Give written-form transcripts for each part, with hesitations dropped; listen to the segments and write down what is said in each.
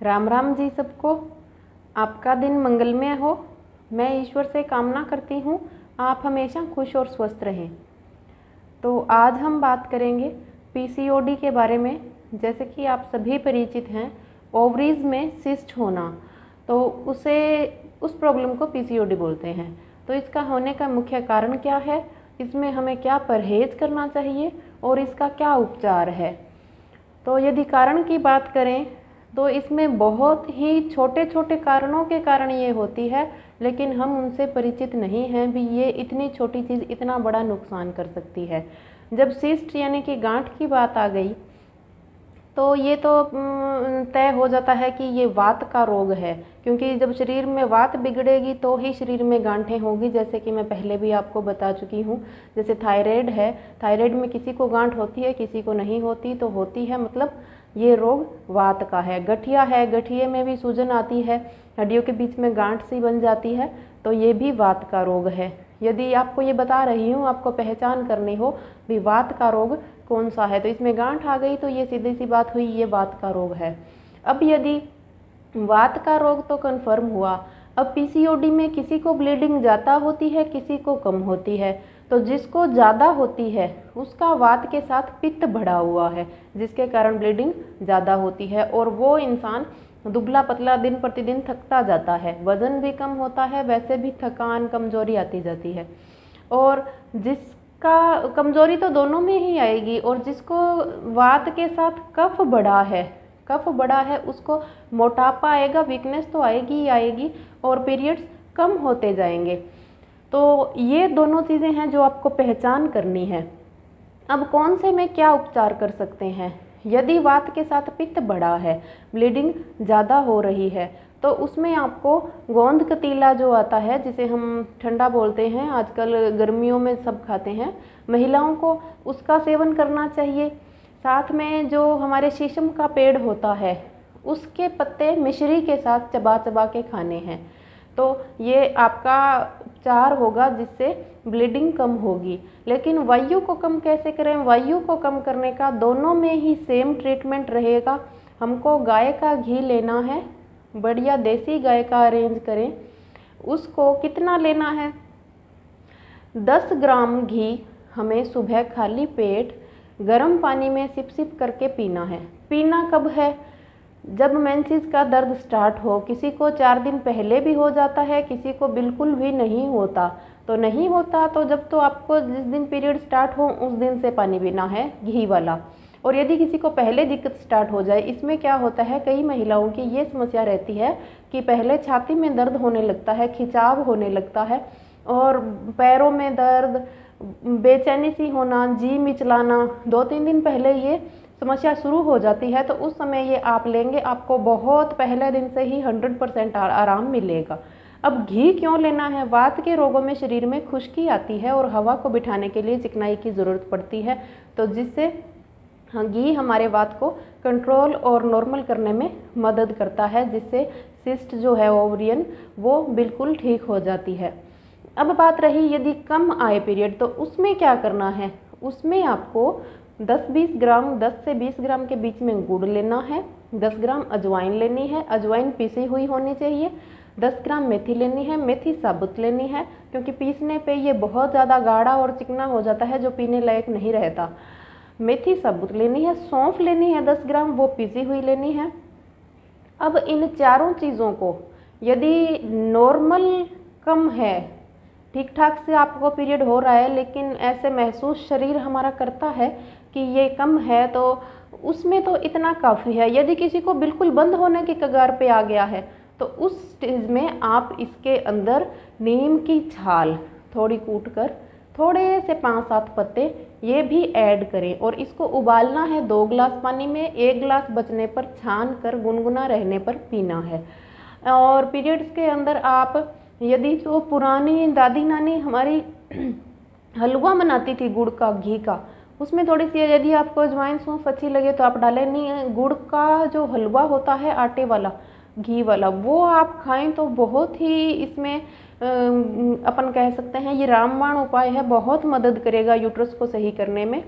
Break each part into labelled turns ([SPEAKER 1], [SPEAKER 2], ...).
[SPEAKER 1] राम राम जी सबको। आपका दिन मंगलमय हो। मैं ईश्वर से कामना करती हूँ आप हमेशा खुश और स्वस्थ रहें। तो आज हम बात करेंगे पीसीओडी के बारे में। जैसे कि आप सभी परिचित हैं, ओवरीज में सिस्ट होना, तो उस प्रॉब्लम को पीसीओडी बोलते हैं। तो इसका होने का मुख्य कारण क्या है, इसमें हमें क्या परहेज करना चाहिए और इसका क्या उपचार है। तो यदि कारण की बात करें तो इसमें बहुत ही छोटे छोटे कारणों के कारण ये होती है, लेकिन हम उनसे परिचित नहीं हैं भी ये इतनी छोटी चीज़ इतना बड़ा नुकसान कर सकती है। जब सिस्ट यानी कि गांठ की बात आ गई तो ये तो तय हो जाता है कि ये वात का रोग है, क्योंकि जब शरीर में वात बिगड़ेगी तो ही शरीर में गांठें होगी। जैसे कि मैं पहले भी आपको बता चुकी हूँ, जैसे थायराइड है, थायराइड में किसी को गांठ होती है किसी को नहीं होती, तो होती है मतलब ये रोग वात का है। गठिया है, गठिए में भी सूजन आती है, हड्डियों के बीच में गांठ सी बन जाती है, तो ये भी वात का रोग है। यदि आपको ये बता रही हूँ, आपको पहचान करनी हो भी वात का रोग कौन सा है, तो इसमें गांठ आ गई तो ये सीधी सी बात हुई, ये वात का रोग है। अब यदि वात का रोग तो कन्फर्म हुआ, अब पीसीओडी में किसी को ब्लीडिंग ज़्यादा होती है किसी को कम होती है। तो जिसको ज़्यादा होती है उसका वात के साथ पित्त बढ़ा हुआ है, जिसके कारण ब्लीडिंग ज़्यादा होती है, और वो इंसान दुबला पतला दिन प्रतिदिन थकता जाता है, वजन भी कम होता है, वैसे भी थकान कमजोरी आती जाती है। और जिसका कमजोरी तो दोनों में ही आएगी, और जिसको वात के साथ कफ बढ़ा है उसको मोटापा आएगा, वीकनेस तो आएगी ही आएगी, और पीरियड्स कम होते जाएंगे। तो ये दोनों चीज़ें हैं जो आपको पहचान करनी है। अब कौन से में क्या उपचार कर सकते हैं। यदि वात के साथ पित्त बढ़ा है, ब्लीडिंग ज़्यादा हो रही है, तो उसमें आपको गोंद कतीला जो आता है, जिसे हम ठंडा बोलते हैं, आजकल गर्मियों में सब खाते हैं, महिलाओं को उसका सेवन करना चाहिए। साथ में जो हमारे शीशम का पेड़ होता है उसके पत्ते मिश्री के साथ चबा चबा के खाने हैं, तो ये आपका उपचार होगा जिससे ब्लीडिंग कम होगी। लेकिन वायु को कम कैसे करें, वायु को कम करने का दोनों में ही सेम ट्रीटमेंट रहेगा। हमको गाय का घी लेना है, बढ़िया देसी गाय का अरेंज करें। उसको कितना लेना है, 10 ग्राम घी हमें सुबह खाली पेट गर्म पानी में सिप सिप करके पीना है। पीना कब है, जब मेंसेस का दर्द स्टार्ट हो। किसी को 4 दिन पहले भी हो जाता है, किसी को बिल्कुल भी नहीं होता। तो जब तो आपको जिस दिन पीरियड स्टार्ट हो उस दिन से पानी पीना है घी वाला। और यदि किसी को पहले दिक्कत स्टार्ट हो जाए, इसमें क्या होता है, कई महिलाओं की ये समस्या रहती है कि पहले छाती में दर्द होने लगता है, खिंचाव होने लगता है, और पैरों में दर्द, बेचैनी सी होना, जी मिचलाना, 2-3 दिन पहले ये समस्या शुरू हो जाती है। तो उस समय ये आप लेंगे, आपको बहुत पहले दिन से ही 100% आराम मिलेगा। अब घी क्यों लेना है, वात के रोगों में शरीर में खुश्की आती है और हवा को बिठाने के लिए चिकनाई की ज़रूरत पड़ती है, तो जिससे घी हमारे वात को कंट्रोल और नॉर्मल करने में मदद करता है, जिससे सिस्ट जो है ओवरियन वो बिल्कुल ठीक हो जाती है। अब बात रही यदि कम आए पीरियड, तो उसमें क्या करना है, उसमें आपको 10-20 ग्राम, 10 से 20 ग्राम के बीच में गुड़ लेना है, 10 ग्राम अजवाइन लेनी है, अजवाइन पीसी हुई होनी चाहिए, 10 ग्राम मेथी लेनी है, मेथी साबुत लेनी है, क्योंकि पीसने पे ये बहुत ज़्यादा गाढ़ा और चिकना हो जाता है जो पीने लायक नहीं रहता। मेथी साबुत लेनी है, सौंफ लेनी है 10 ग्राम, वो पीसी हुई लेनी है। अब इन चारों चीज़ों को यदि नॉर्मल कम है, ठीक ठाक से आपको पीरियड हो रहा है, लेकिन ऐसे महसूस शरीर हमारा करता है कि ये कम है, तो उसमें तो इतना काफ़ी है। यदि किसी को बिल्कुल बंद होने की कगार पे आ गया है, तो उस स्टेज में आप इसके अंदर नीम की छाल थोड़ी कूट कर, थोड़े से 5-7 पत्ते ये भी ऐड करें, और इसको उबालना है 2 गिलास पानी में, 1 गिलास बचने पर छान कर गुनगुना रहने पर पीना है। और पीरियड्स के अंदर आप यदि जो पुरानी दादी नानी हमारी हलवा बनाती थी गुड़ का, घी का, उसमें थोड़ी सी यदि आपको अजवाइन सौंफ अच्छी लगे तो आप डालें, नहीं गुड़ का जो हलवा होता है आटे वाला, घी वाला, वो आप खाएं तो बहुत ही इसमें अपन कह सकते हैं ये रामबाण उपाय है, बहुत मदद करेगा यूट्रस को सही करने में।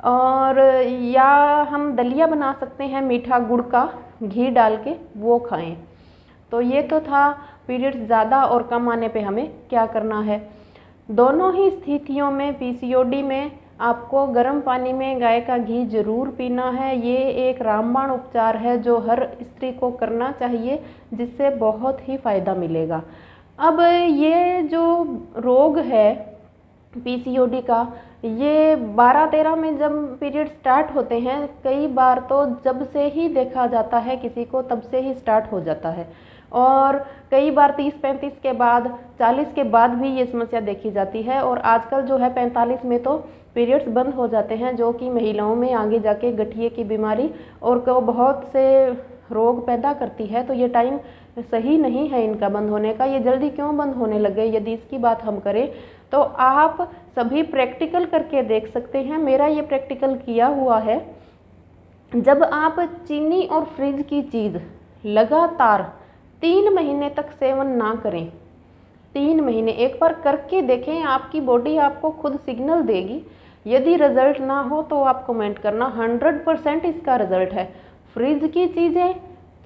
[SPEAKER 1] और या हम दलिया बना सकते हैं मीठा गुड़ का, घी डाल के वो खाएं। तो ये तो था पीरियड्स ज़्यादा और कम आने पे हमें क्या करना है। दोनों ही स्थितियों में पीसीओडी में आपको गर्म पानी में गाय का घी जरूर पीना है। ये एक रामबाण उपचार है जो हर स्त्री को करना चाहिए, जिससे बहुत ही फ़ायदा मिलेगा। अब ये जो रोग है पीसीओडी का, ये 12-13 में जब पीरियड स्टार्ट होते हैं, कई बार तो जब से ही देखा जाता है किसी को तब से ही स्टार्ट हो जाता है, और कई बार 30-35 के बाद 40 के बाद भी ये समस्या देखी जाती है। और आजकल जो है 45 में तो पीरियड्स बंद हो जाते हैं, जो कि महिलाओं में आगे जाके गठिए की बीमारी और को बहुत से रोग पैदा करती है। तो ये टाइम सही नहीं है इनका बंद होने का। ये जल्दी क्यों बंद होने लग गए, यदि इसकी बात हम करें तो आप सभी प्रैक्टिकल करके देख सकते हैं। मेरा ये प्रैक्टिकल किया हुआ है। जब आप चीनी और फ्रिज की चीज़ लगातार 3 महीने तक सेवन ना करें, 3 महीने एक बार करके देखें, आपकी बॉडी आपको खुद सिग्नल देगी। यदि रिजल्ट ना हो तो आप कमेंट करना, 100% इसका रिजल्ट है। फ्रिज की चीज़ें,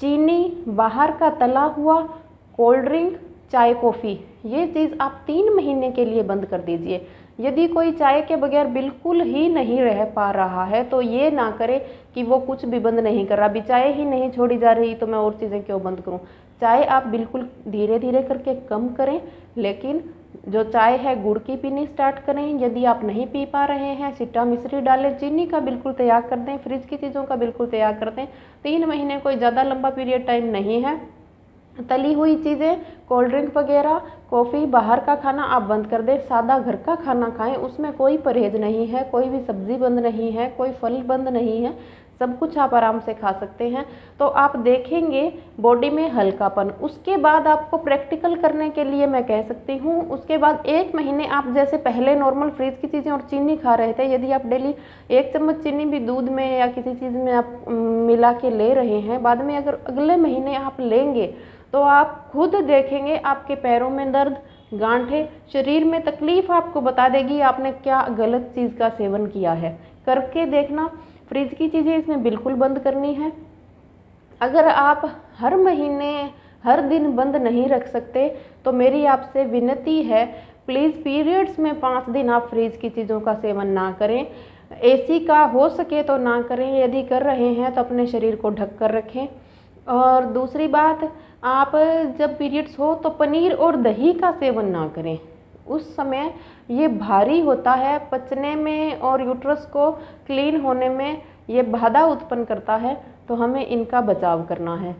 [SPEAKER 1] चीनी, बाहर का तला हुआ, कोल्ड ड्रिंक, चाय कॉफ़ी, ये चीज़ आप 3 महीने के लिए बंद कर दीजिए। यदि कोई चाय के बगैर बिल्कुल ही नहीं रह पा रहा है तो ये ना करे कि वो कुछ भी बंद नहीं कर रहा, अभी चाय ही नहीं छोड़ी जा रही तो मैं और चीज़ें क्यों बंद करूं। चाय आप बिल्कुल धीरे धीरे करके कम करें, लेकिन जो चाय है गुड़ की पीनी स्टार्ट करें। यदि आप नहीं पी पा रहे हैं, सिट्टा मिश्री डालें, चीनी का बिल्कुल त्याग कर दें, फ्रिज की चीज़ों का बिल्कुल त्याग कर दें। 3 महीने कोई ज़्यादा लंबा पीरियड टाइम नहीं है। तली हुई चीज़ें, कोल्ड ड्रिंक वगैरह, कॉफ़ी, बाहर का खाना आप बंद कर दें। सादा घर का खाना खाएं, उसमें कोई परहेज नहीं है, कोई भी सब्ज़ी बंद नहीं है, कोई फल बंद नहीं है, सब कुछ आप आराम से खा सकते हैं। तो आप देखेंगे बॉडी में हल्कापन। उसके बाद आपको प्रैक्टिकल करने के लिए मैं कह सकती हूँ, उसके बाद 1 महीने आप जैसे पहले नॉर्मल फ्रिज की चीज़ें और चीनी खा रहे थे, यदि आप डेली 1 चम्मच चीनी भी दूध में या किसी चीज़ में आप मिला के ले रहे हैं, बाद में अगर अगले महीने आप लेंगे तो आप खुद देखेंगे आपके पैरों में दर्द, गांठें, शरीर में तकलीफ आपको बता देगी आपने क्या गलत चीज़ का सेवन किया है। करके देखना। फ्रिज की चीज़ें इसमें बिल्कुल बंद करनी है। अगर आप हर महीने हर दिन बंद नहीं रख सकते तो मेरी आपसे विनती है, प्लीज़ पीरियड्स में 5 दिन आप फ्रिज की चीज़ों का सेवन ना करें। एसी का हो सके तो ना करें, यदि कर रहे हैं तो अपने शरीर को ढक कर रखें। और दूसरी बात, आप जब पीरियड्स हो तो पनीर और दही का सेवन ना करें। उस समय ये भारी होता है, पचने में और यूट्रस को क्लीन होने में ये बाधा उत्पन्न करता है, तो हमें इनका बचाव करना है।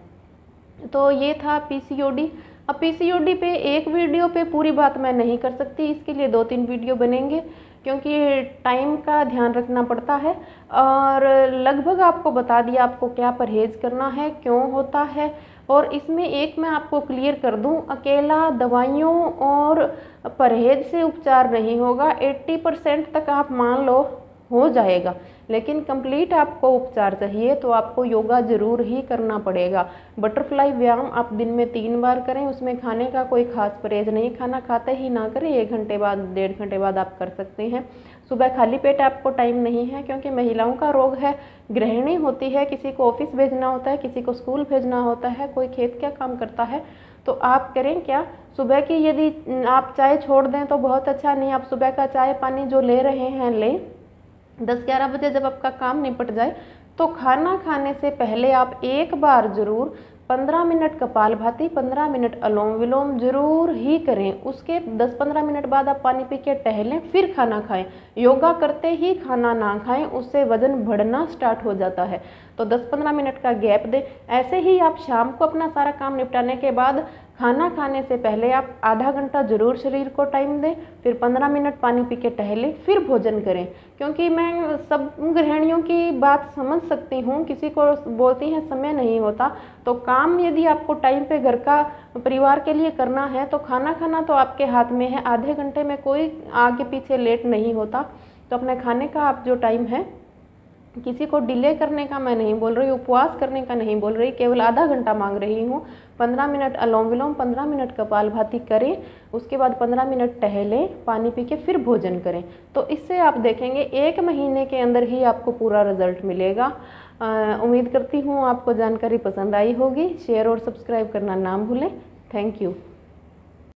[SPEAKER 1] तो ये था पीसीओडी। अब पीसीओडी पे एक वीडियो पे पूरी बात मैं नहीं कर सकती, इसके लिए 2-3 वीडियो बनेंगे, क्योंकि टाइम का ध्यान रखना पड़ता है। और लगभग आपको बता दिया आपको क्या परहेज़ करना है, क्यों होता है। और इसमें एक मैं आपको क्लियर कर दूं, अकेला दवाइयों और परहेज से उपचार नहीं होगा। 80% तक आप मान लो हो जाएगा, लेकिन कंप्लीट आपको उपचार चाहिए तो आपको योगा ज़रूर ही करना पड़ेगा। बटरफ्लाई व्यायाम आप दिन में 3 बार करें, उसमें खाने का कोई खास परहेज नहीं, खाना खाते ही ना करें, 1 घंटे बाद 1.5 घंटे बाद आप कर सकते हैं। सुबह खाली पेट आपको टाइम नहीं है, क्योंकि महिलाओं का रोग है, गृहिणी होती है, किसी को ऑफिस भेजना होता है, किसी को स्कूल भेजना होता है, कोई खेत का काम करता है। तो आप करें क्या, सुबह की यदि आप चाय छोड़ दें तो बहुत अच्छा, नहीं आप सुबह का चाय पानी जो ले रहे हैं लें। 10-11 बजे जब आपका काम निपट जाए तो खाना खाने से पहले आप एक बार ज़रूर 15 मिनट कपालभाति, 15 मिनट अनुलोम विलोम जरूर ही करें। उसके 10-15 मिनट बाद आप पानी पी के टहलें, फिर खाना खाएं। योगा करते ही खाना ना खाएं, उससे वजन बढ़ना स्टार्ट हो जाता है। तो 10-15 मिनट का गैप दें। ऐसे ही आप शाम को अपना सारा काम निपटाने के बाद खाना खाने से पहले आप आधा घंटा जरूर शरीर को टाइम दें, फिर 15 मिनट पानी पी के टहलें, फिर भोजन करें। क्योंकि मैं सब गृहिणियों की बात समझ सकती हूँ, किसी को बोलती हैं समय नहीं होता, तो काम यदि आपको टाइम पे घर का परिवार के लिए करना है तो खाना खाना तो आपके हाथ में है। आधे घंटे में कोई आगे पीछे लेट नहीं होता। तो अपने खाने का आप जो टाइम है, किसी को डिले करने का मैं नहीं बोल रही, उपवास करने का नहीं बोल रही, केवल आधा घंटा मांग रही हूँ। 15 मिनट अनुलोम विलोम, 15 मिनट कपालभाति करें, उसके बाद 15 मिनट टहलें, पानी पी के फिर भोजन करें। तो इससे आप देखेंगे 1 महीने के अंदर ही आपको पूरा रिजल्ट मिलेगा। उम्मीद करती हूँ आपको जानकारी पसंद आई होगी। शेयर और सब्सक्राइब करना ना भूलें। Thank you.